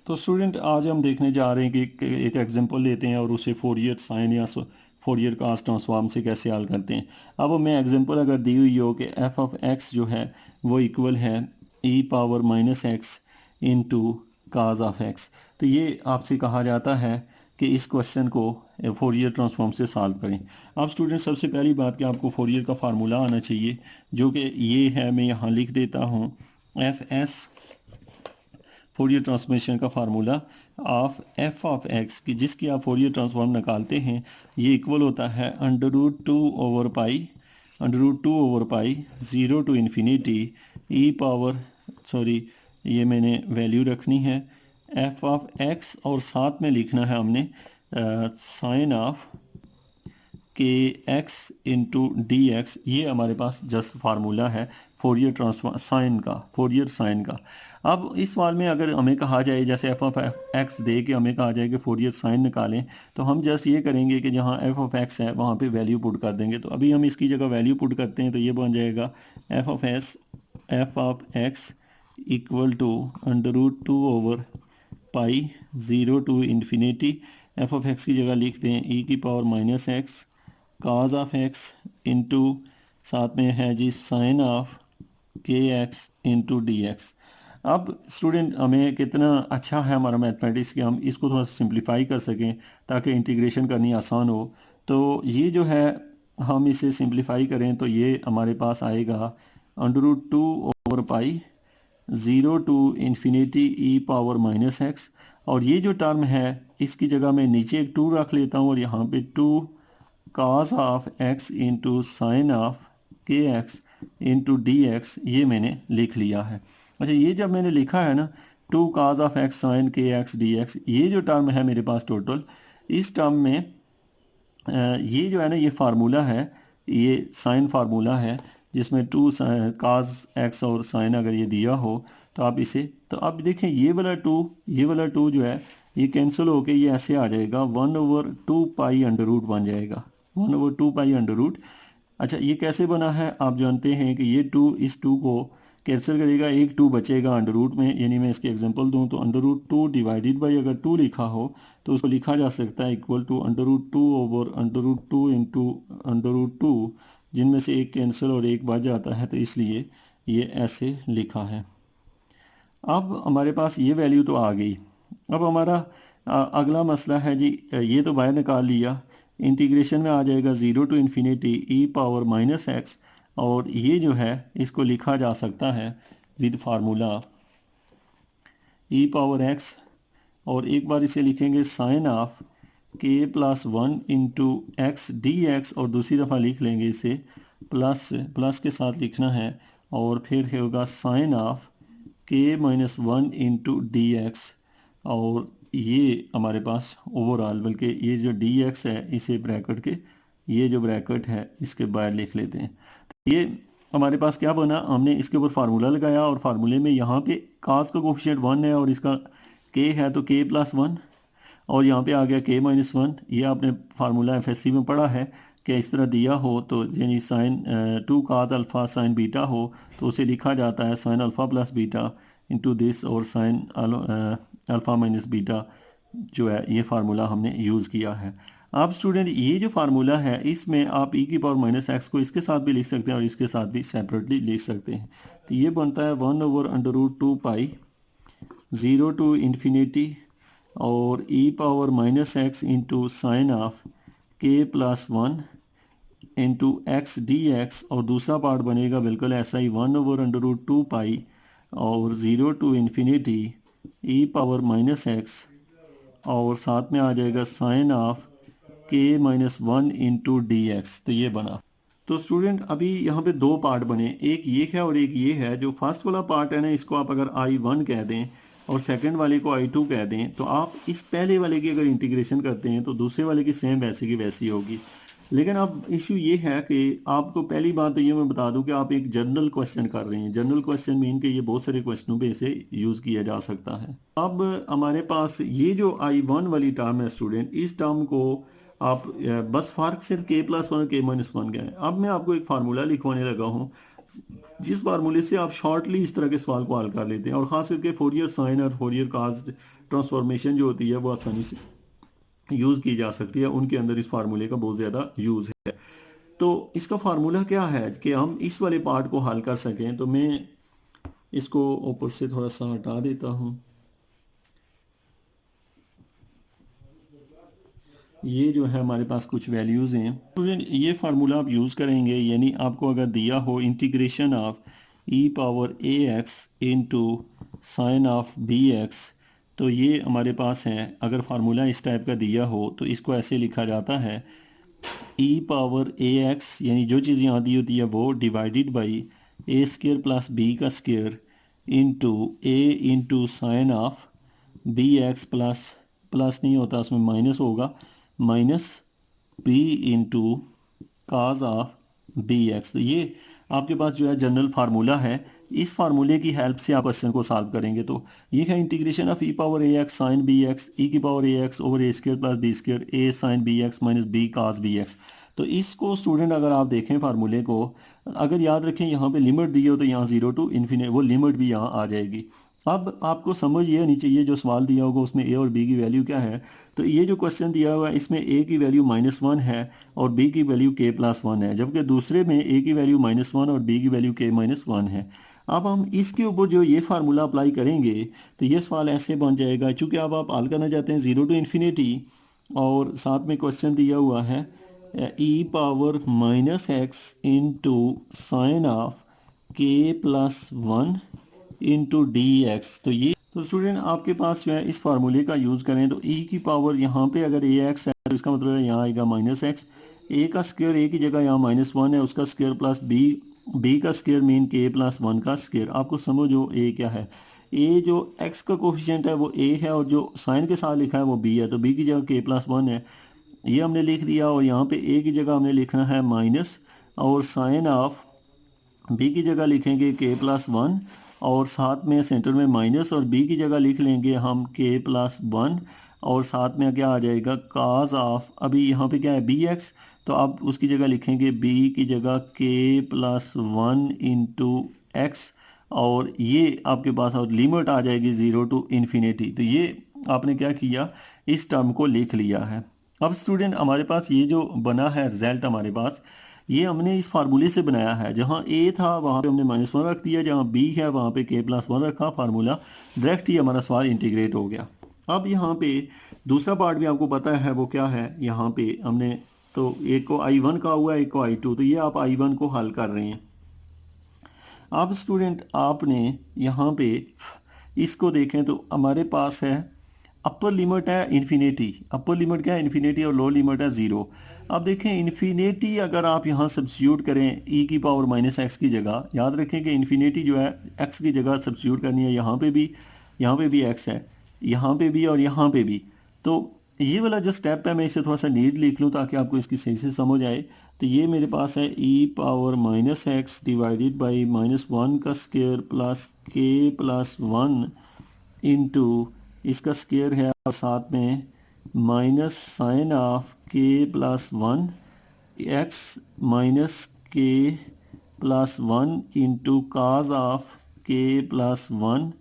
तो स्टूडेंट आज हम देखने जा रहे हैं कि एक एग्जांपल लेते हैं और उसे फोरियर साइन या फोरियर कॉस ट्रांसफॉर्म से कैसे हल करते हैं। अब हमें एग्जांपल अगर दी हुई हो कि एफ ऑफ एक्स जो है वो इक्वल है e power minus x into cos of x, तो ये आपसे कहा जाता है कि इस क्वेश्चन को फोरियर ट्रांसफॉर्म से सॉल्व करें। अब स्टूडेंट सबसे पहली बात कि आपको फोरियर का फार्मूला आना चाहिए, जो कि ये है, मैं यहाँ लिख देता हूँ एफ एस फोरियर ट्रांसफॉर्मेशन का formula of F of x की, जिसकी आप फोरियर ट्रांसफॉर्म निकालते हैं, ये इक्वल होता है under root two over pi zero to infinity e power, sorry ये मैंने वैल्यू रखनी है एफ ऑफ एक्स और साथ में लिखना है हमने sign of k x into d x. ये हमारे पास जस्ट फार्मूला है फोरियर ट्रांसफॉर्म साइन का, फोरियर साइन का। अब इस सवाल में अगर हमें कहा जाए, जैसे एफ ऑफ एक्स दे के हमें कहा जाए कि फोरियर साइन निकालें, तो हम जस्ट ये करेंगे कि जहाँ एफ ऑफ एक्स है वहाँ पे वैल्यू पुट कर देंगे। तो अभी हम इसकी जगह वैल्यू पुट करते हैं, तो ये बन जाएगा f of x equal to under root two over pi zero to infinity, f of x की जगह लिख दें ई की power minus x cos of x into साथ में है जी sine of k x into d x. अब स्टूडेंट हमें कितना अच्छा है हमारा मैथमेटिक्स कि हम इसको थोड़ा सिंप्लीफाई कर सकें ताकि इंटीग्रेशन करनी आसान हो। तो ये जो है हम इसे सिंप्लीफाई करें तो ये हमारे पास आएगा under root two over pi zero to infinity e power minus x, और ये जो टर्म है इसकी जगह मैं नीचे एक टू रख लेता हूँ और यहाँ पे two cos of x into sine of k x into d x, ये मैंने लिख लिया है। अच्छा, ये जब मैंने लिखा है ना two cos of x sine k x d x, ये जो टर्म है मेरे पास टोटल, इस टर्म में ये जो है ना ये फार्मूला है, ये साइन फार्मूला है जिसमें टू काज एक्स और साइन अगर ये दिया हो तो आप इसे, तो अब देखें ये वाला टू जो है ये कैंसिल होके ये ऐसे आ जाएगा one over two pi under root बन जाएगा, one over two pi under root. अच्छा, ये कैसे बना है आप जानते हैं कि ये टू इस टू को कैंसिल करेगा, एक टू बचेगा अंडर रूट में। यानी मैं इसके एग्जांपल दूं तो under root two divided by अगर टू लिखा हो तो उसको लिखा जा सकता है equal to under root two over under root two into under root two, जिनमें से एक कैंसिल और एक बच जाता है, तो इसलिए ये ऐसे लिखा है। अब हमारे पास ये वैल्यू तो आ गई। अब हमारा अगला मसला है जी, ये तो बाहर निकाल लिया, इंटीग्रेशन में आ जाएगा zero to infinity e power minus x, और ये जो है इसको लिखा जा सकता है with formula e power x, और एक बार इसे लिखेंगे sine of k plus one into x d x, और दूसरी दफ़ा लिख लेंगे इसे प्लस के साथ लिखना है, और फिर होगा sign of k minus one into d x, और ये हमारे पास ओवरऑल, बल्कि ये जो डी एक्स है इसे ब्रैकेट के, ये जो ब्रैकेट है इसके बाहर लिख लेते हैं। तो ये हमारे पास क्या बना, हमने इसके ऊपर फार्मूला लगाया और फार्मूले में यहाँ पे कास का कोफिशिएंट वन है और इसका के है तो के प्लस वन, और यहाँ पे आ गया के माइनस वन। ये आपने फार्मूला एफएससी में पढ़ा है कि इस तरह दिया हो तो यानी sign to cause alpha sine beta हो तो उसे लिखा जाता है sine alpha plus beta into this, और साइन अल्फ़ा माइनस बीटा जो है ये फार्मूला हमने यूज़ किया है। अब स्टूडेंट ये जो फार्मूला है इसमें आप ई की पावर माइनस एक्स को इसके साथ भी लिख सकते हैं और इसके साथ भी सेपरेटली लिख सकते हैं। तो ये बनता है one over under root two pi zero to infinity और e power minus x into sine of k plus one into x d x, और दूसरा पार्ट बनेगा बिल्कुल ऐसा ही one over under root two pi और zero to infinity e power minus x, और साथ में आ जाएगा sine of k minus one into d x. तो ये बना। तो स्टूडेंट अभी यहाँ पे दो पार्ट बने, एक ये है और एक ये है। जो फर्स्ट वाला पार्ट है ना इसको आप अगर I1 कह दें और सेकंड वाले को I2 कह दें, तो आप इस पहले वाले की अगर इंटीग्रेशन करते हैं तो दूसरे वाले की सेम वैसे की वैसी होगी। लेकिन अब इशू ये है कि आपको पहली बात तो ये मैं बता दूं कि आप एक जनरल क्वेश्चन कर रहे हैं। जनरल क्वेश्चन मीन कि ये बहुत सारे क्वेश्चनों पे इसे यूज़ किया जा सकता है। अब हमारे पास ये जो I1 वाली टर्म है स्टूडेंट, इस टर्म को आप बस फ़र्क सिर्फ के प्लस वन के माइनस वन का है। अब मैं आपको एक फार्मूला लिखवाने लगा हूँ जिस फार्मूले से आप शॉर्टली इस तरह के सवाल को हल कर लेते हैं, और ख़ास करके फोरियर साइन और फोरियर काज ट्रांसफॉर्मेशन जो होती है वो आसानी से यूज़ की जा सकती है, उनके अंदर इस फार्मूले का बहुत ज़्यादा यूज़ है। तो इसका फार्मूला क्या है कि हम इस वाले पार्ट को हल कर सकें, तो मैं इसको ऊपर से थोड़ा सा हटा देता हूँ। ये जो है हमारे पास कुछ वैल्यूज़ हैं, तो ये फार्मूला आप यूज़ करेंगे, यानी आपको अगर दिया हो integration of e power a x into sine of b x, तो ये हमारे पास है। अगर फार्मूला इस टाइप का दिया हो तो इसको ऐसे लिखा जाता है ई पावर ए एक्स, यानी जो चीज़ यहाँ दी होती है वो, divided by a square plus b का square into a into sine of b x, plus plus नहीं होता उसमें माइनस होगा, minus b into cos of b x. तो ये आपके पास जो है जनरल फार्मूला है। इस फार्मूले की हेल्प से आप क्वेश्चन को सॉल्व करेंगे। तो ये है integration of e power a x sine b x e की power a x over a square plus b square a sine b x minus b cos b x. तो इसको स्टूडेंट अगर आप देखें फार्मूले को, अगर याद रखें यहाँ पे लिमिट दी हो तो यहाँ 0 टू इन्फिनिटी वो लिमिट भी यहाँ आ जाएगी। अब आपको समझ ये नहीं चाहिए जो सवाल दिया होगा उसमें ए और बी की वैल्यू क्या है। तो ये जो क्वेश्चन दिया हुआ है इसमें ए की वैल्यू -1 है और बी की वैल्यू k+1 है, जबकि दूसरे में ए की वैल्यू -1 और बी की वैल्यू k-1 है। अब हम इसके ऊपर जो ये फार्मूला अप्लाई करेंगे तो ये सवाल ऐसे बन जाएगा, चूँकि अब आप हल करना चाहते हैं 0 टू इन्फिनिटी, और साथ में क्वेश्चन दिया हुआ है e power -x into sine of k+1 into d x. तो स्टूडेंट आपके पास जो है इस फार्मूले का यूज़ करें तो e की पावर यहाँ पे अगर ए एक्स है तो इसका मतलब है यहाँ आएगा -x, ए का स्क्वायर ए की जगह यहाँ -1 है उसका स्क्वायर प्लस बी का स्क्वायर मीन k+1 का स्क्वायर। आपको समझो ए क्या है, ए जो x का कोफिशिएंट है वो a है और जो साइन के साथ लिखा है वो b है, तो b की जगह k+1 है, ये हमने लिख दिया। और यहाँ पे a की जगह हमने लिखना है माइनस, और साइन ऑफ b की जगह लिखेंगे k+1 और साथ में सेंटर में माइनस, और b की जगह लिख लेंगे हम k+1 और साथ में क्या आ जाएगा काज ऑफ, अभी यहाँ पे क्या है bx, तो आप उसकी जगह लिखेंगे b की जगह k+1 इंटू एक्स, और ये आपके पास और लिमिट आ जाएगी 0 टू इन्फिनिटी। तो ये आपने क्या किया, इस टर्म को लिख लिया है। अब स्टूडेंट हमारे पास ये जो बना है रिजल्ट हमारे पास, ये हमने इस फार्मूले से बनाया है। जहाँ a था वहाँ पे हमने -1 रख दिया, जहाँ b है वहाँ पे k+1 रखा, फार्मूला डायरेक्ट ही हमारा सवाल इंटीग्रेट हो गया। अब यहाँ पे दूसरा पार्ट भी आपको पता है वो क्या है, यहाँ पे हमने तो एक को I1 का हुआ है एक को I2, तो ये आप I1 को हल कर रहे हैं। अब स्टूडेंट आपने यहाँ पे इसको देखें तो हमारे पास है अपर लिमिट है इन्फिनिटी, अपर लिमिट क्या है इन्फिनिटी, और लोअर लिमिट है 0। अब देखें इन्फिनिटी अगर आप यहाँ सब्स्टिट्यूट करें e की पावर -x की जगह, याद रखें कि इन्फिनिटी जो है x की जगह सब्स्टिट्यूट करनी है, यहाँ पे भी x है, यहाँ पे भी और यहाँ पे भी। तो ये वाला जो स्टेप है मैं इसे थोड़ा सा नीट लिख लूँ ताकि आपको इसकी सही से समझ आए। तो ये मेरे पास है e power -x divided by -1 का स्क्वायर प्लस k+1 इंटू इसका स्क्वायर है और साथ में minus sine of k+1 x minus k+1 into cos of k+1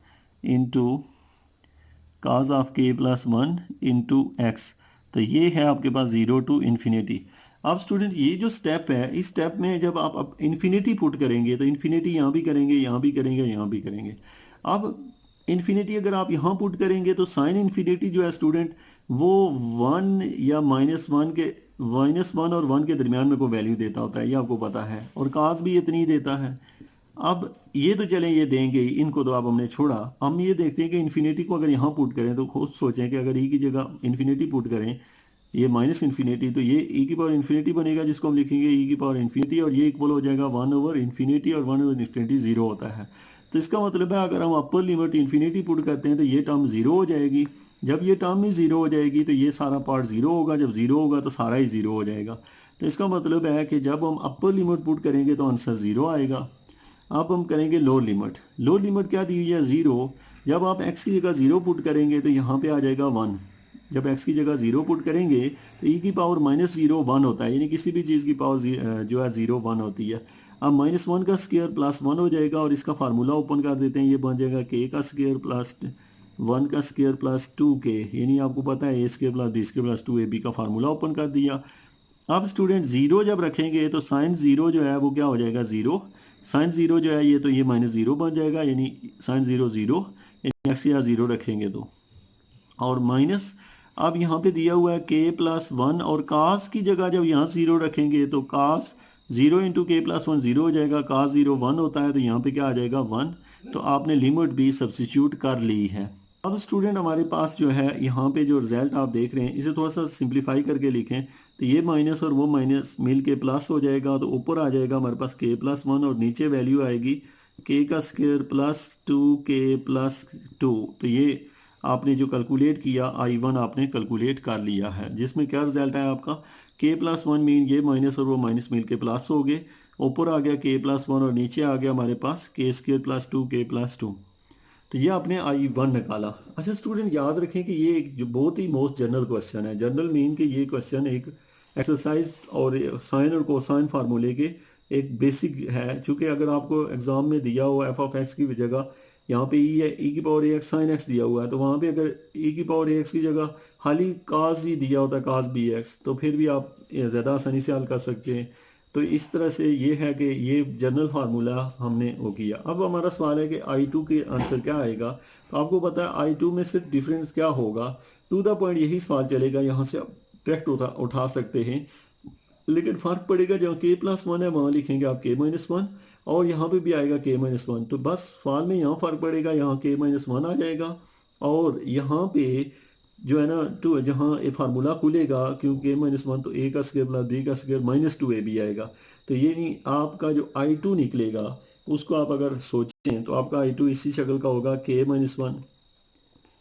into cos of k+1 into x. तो ये है आपके पास 0 टू इन्फिनिटी। अब स्टूडेंट ये जो स्टेप है, इस स्टेप में जब आप इन्फिनिटी पुट करेंगे तो इन्फिनिटी यहाँ भी करेंगे, यहाँ भी करेंगे, यहाँ भी करेंगे। अब इन्फिनिटी अगर आप यहाँ पुट करेंगे तो साइन इन्फिनिटी जो है स्टूडेंट वो 1 या -1 और 1 के दरमियान में कोई वैल्यू देता होता है, ये आपको पता है, और काज भी इतनी देता है। अब ये तो चलें ये देंगे ही, इनको तो आप हमने छोड़ा। हम ये देखते हैं कि इन्फिनिटी को अगर यहाँ पुट करें तो खुद सोचें कि अगर ई की जगह इन्फिनिटी पुट करें, ये माइनस इन्फिनिटी, तो ये ई की पावर इन्फिनिटी बनेगा जिसको हम लिखेंगे ई की पावर इन्फिनिटी, और ये इक्वल हो जाएगा 1 ओवर इन्फिनिटी, और 1 ओवर इन्फिनिटी 0 होता है। तो इसका मतलब है अगर हम अपर लिमिट इन्फिनिटी पुट करते हैं तो ये टर्म 0 हो जाएगी। जब ये टर्म ही 0 हो जाएगी तो ये सारा पार्ट 0 होगा, जब 0 होगा तो सारा ही 0 हो जाएगा। तो इसका मतलब है कि जब हम अपर लिमिट पुट करेंगे तो आंसर 0 आएगा। अब हम करेंगे लोअर लिमिट। लोअर लिमिट क्या दी हुई है 0। जब आप x की जगह 0 पुट करेंगे तो यहाँ पे आ जाएगा 1। जब x की जगह 0 पुट करेंगे तो e की पावर -0 1 होता है, यानी किसी भी चीज़ की पावर जो है 0 1 होती है। अब -1 का स्क्वायर +1 हो जाएगा और इसका फार्मूला ओपन कर देते हैं, ये बन जाएगा k का स्क्वायर +1 का स्क्वायर +2k, यानी आपको पता है a² + b² + 2ab का फार्मूला ओपन कर दिया। अब स्टूडेंट ज़ीरो जब रखेंगे तो साइन ज़ीरो जो है वो क्या हो जाएगा, ज़ीरो। साइन ज़ीरो जो है ये तो ये -0 बन जाएगा, यानी साइन ज़ीरो ज़ीरो, एक्स या ज़ीरो रखेंगे तो, और माइनस अब यहाँ पे दिया हुआ है k+1 और कास की जगह जब यहाँ ज़ीरो रखेंगे तो कास 0 × k+1 ज़ीरो हो जाएगा, कास 0 1 होता है तो यहाँ पे क्या आ जाएगा 1। तो आपने लिमिट भी सब्सिट्यूट कर ली है। अब स्टूडेंट हमारे पास जो है यहाँ पे जो रिजल्ट आप देख रहे हैं इसे थोड़ा सा सिंप्लीफाई करके लिखें तो ये माइनस और वो माइनस मिल के प्लस हो जाएगा, तो ऊपर आ जाएगा हमारे पास k+1 और नीचे वैल्यू आएगी k का स्क्वायर +2k+2। तो ये आपने जो कैलकुलेट किया I1 आपने कैलकुलेट कर लिया है, जिसमें क्या रिजल्ट है आपका k+1 मीन ये माइनस और वो माइनस मिल के प्लस हो गए, ऊपर आ गया k+1 और नीचे आ गया हमारे पास k² +2k+2। तो ये आपने I1 निकाला। अच्छा स्टूडेंट याद रखें कि ये एक जो बहुत ही मोस्ट जनरल क्वेश्चन है, जनरल मीन कि ये क्वेश्चन एक एक्सरसाइज और साइन और कोसाइन फार्मूले के एक बेसिक है, चूँकि अगर आपको एग्जाम में दिया हुआ f(x) की जगह यहाँ पे e है, e⁴ sin x दिया हुआ है, तो वहाँ पे अगर e⁴ की जगह खाली cos ही दिया होता है cos bx, तो फिर भी आप ज़्यादा आसानी से हल कर सकते हैं। तो इस तरह से ये है कि ये जनरल फार्मूला हमने वो किया। अब हमारा सवाल है कि I2 के आंसर क्या आएगा, तो आपको पता है I2 में सिर्फ डिफरेंस क्या होगा, टू द पॉइंट यही सवाल चलेगा, यहाँ से आप डायरेक्ट उठा सकते हैं, लेकिन फ़र्क पड़ेगा जहाँ k+1 है वहाँ लिखेंगे आप k-1 और यहाँ पे भी आएगा k-1, तो बस सवाल में यहाँ फ़र्क पड़ेगा, यहाँ k-1 आ जाएगा और यहाँ पे जो है ना टू जहाँ ये फार्मूला खुलेगा क्योंकि k-1 तो a का स्क्वायर + b का स्क्वायर -2ab आएगा। तो ये नहीं आपका जो I2 निकलेगा उसको आप अगर सोचें तो आपका I2 इसी शक्ल का होगा k-1,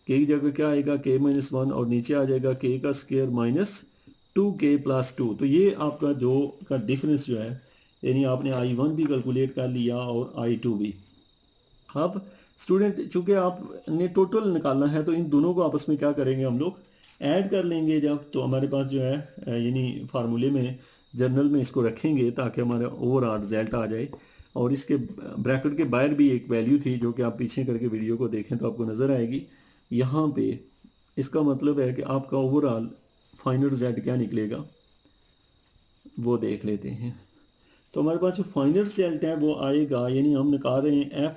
k की जगह क्या आएगा k-1 और नीचे आ जाएगा k का स्क्वायर -2k+2। तो ये आपका जो का डिफरेंस जो है, यानी आपने I1 भी कैलकुलेट कर लिया और I2 भी। अब स्टूडेंट चूंकि आपने टोटल निकालना है तो इन दोनों को आपस में क्या करेंगे, हम लोग ऐड कर लेंगे जब, तो हमारे पास जो है यानी फार्मूले में जर्नल में इसको रखेंगे ताकि हमारा ओवरऑल रिजल्ट आ जाए। और इसके ब्रैकेट के बाहर भी एक वैल्यू थी जो कि आप पीछे करके वीडियो को देखें तो आपको नज़र आएगी यहाँ पे। इसका मतलब है कि आपका ओवरऑल फाइनल रिजल्ट क्या निकलेगा वो देख लेते हैं। तो हमारे पास जो फाइनल रिजल्ट है वो आएगा, यानी हम निकाल रहे हैं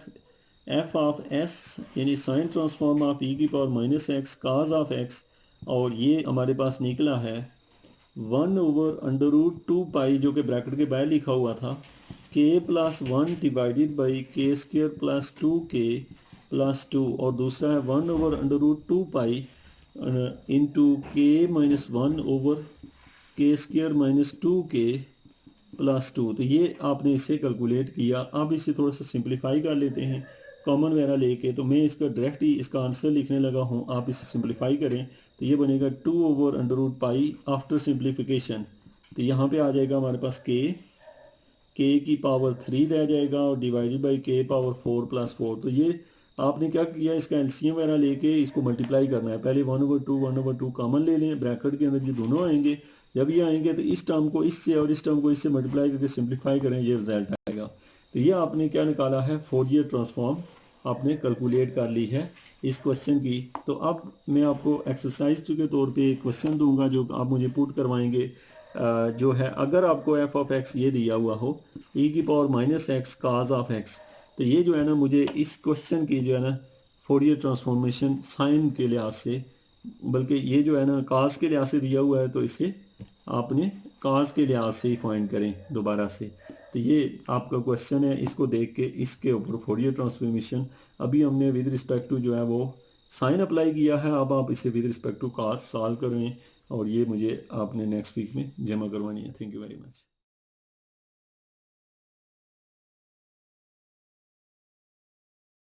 f(s) यानी sign transform of e⁻x cos of x, और ये हमारे पास निकला है 1/√2π जो कि ब्रैकेट के बाहर लिखा हुआ था k+1 divided by k² +2k+2, और दूसरा है 1/√2π इंटू k-1/k² -2k+2। तो ये आपने इसे कैलकुलेट किया। अब इसे थोड़ा सा सिंप्लीफाई कर लेते हैं कॉमन वगैरह लेके, तो मैं इसका डायरेक्ट ही इसका आंसर लिखने लगा हूँ, आप इसे सिंप्लीफाई करें तो ये बनेगा 2/√π आफ्टर सिंप्लीफिकेशन। तो यहाँ पे आ जाएगा हमारे पास k की पावर 3 रह जाएगा और डिवाइडेड बाई k पावर 4+4। तो ये आपने क्या किया, इसका एलसीएम वगैरह लेके इसको मल्टीप्लाई करना है। पहले 1/2 कॉमन ले लें, ब्रैकेट के अंदर ये दोनों आएंगे, जब ये आएंगे तो इस टर्म को इससे और इस टर्म को इससे मल्टीप्लाई करके सिंप्लीफाई करें, ये रिजल्ट आएगा। तो ये आपने क्या निकाला है, फोरियर ट्रांसफॉर्म आपने कैलकुलेट कर ली है इस क्वेश्चन की। तो अब मैं आपको एक्सरसाइज के तौर पे एक क्वेश्चन दूंगा जो आप मुझे पुट करवाएंगे, जो है अगर आपको f(x) ये दिया हुआ हो e⁻x cos ऑफ x, तो ये जो है ना मुझे इस क्वेश्चन की जो है ना फोरियर ट्रांसफॉर्मेशन साइन के लिहाज से, बल्कि ये जो है ना कास के लिहाज से दिया हुआ है तो इसे आपने कास के लिहाज से ही फाइंड करें दोबारा से। तो ये आपका क्वेश्चन है, इसको देख के इसके ऊपर फोरियर ट्रांसफॉर्मेशन अभी हमने विद रिस्पेक्ट टू जो है वो साइन अप्लाई किया है, अब आप इसे with respect to cos solve करें और ये मुझे आपने नेक्स्ट वीक में जमा करवानी है। Thank you very much.